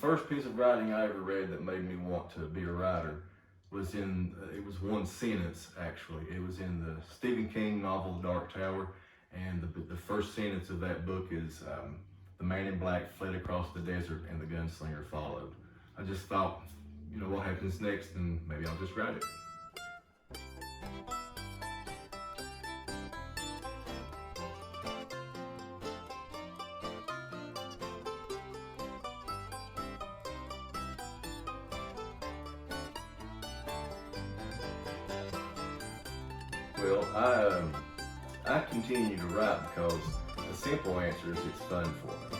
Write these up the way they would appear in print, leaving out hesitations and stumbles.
first piece of writing I ever read that made me want to be a writer was it was one sentence actually. It was in the Stephen King novel Dark Tower, and the first sentence of that book is, the man in black fled across the desert and the gunslinger followed. I just thought, what happens next, and maybe I'll just write it. Well, I continue to write because the simple answer is it's fun for me.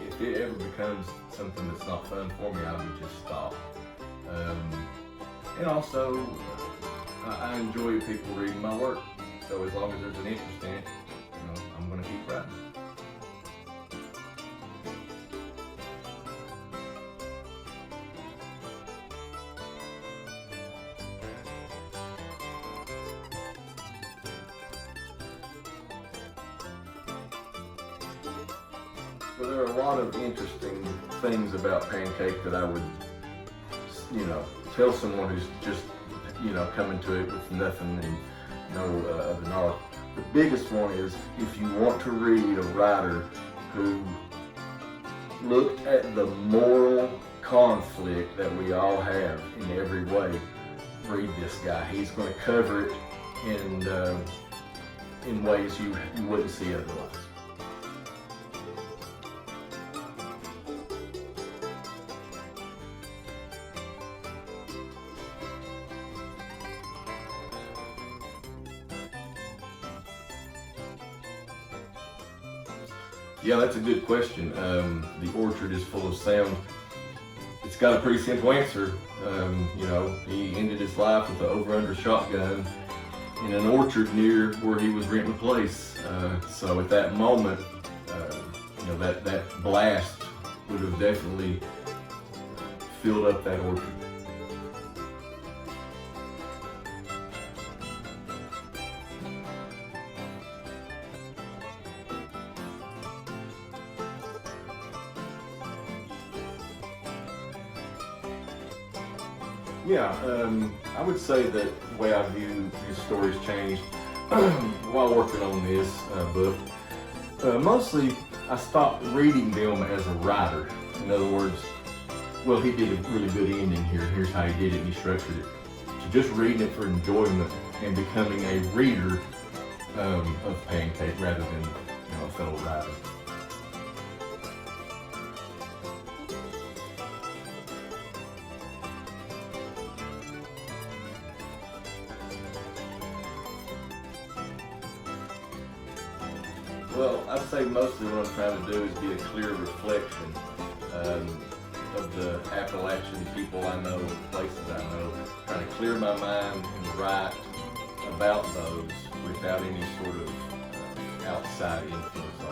If it ever becomes something that's not fun for me, I would just stop. And also, I enjoy people reading my work. So as long as there's an interest in it, I'm going to keep writing. Well, there are a lot of interesting things about Pancake that I would, tell someone who's just, coming to it with nothing and no other knowledge. The biggest one is if you want to read a writer who looked at the moral conflict that we all have in every way, read this guy. He's going to cover it in ways you wouldn't see otherwise. Yeah, that's a good question. The orchard is full of sound. It's got a pretty simple answer. He ended his life with an over-under shotgun in an orchard near where he was renting a place. So at that moment, that blast would have definitely filled up that orchard. Yeah, I would say that the way I view his stories changed while working on this book. Mostly, I stopped reading them as a writer. In other words, well, he did a really good ending here. Here's how he did it, and he structured it. So just reading it for enjoyment and becoming a reader of Pancake rather than a fellow writer. Well, I'd say mostly what I'm trying to do is be a clear reflection of the Appalachian people I know, places I know, trying to clear my mind and write about those without any sort of outside influence.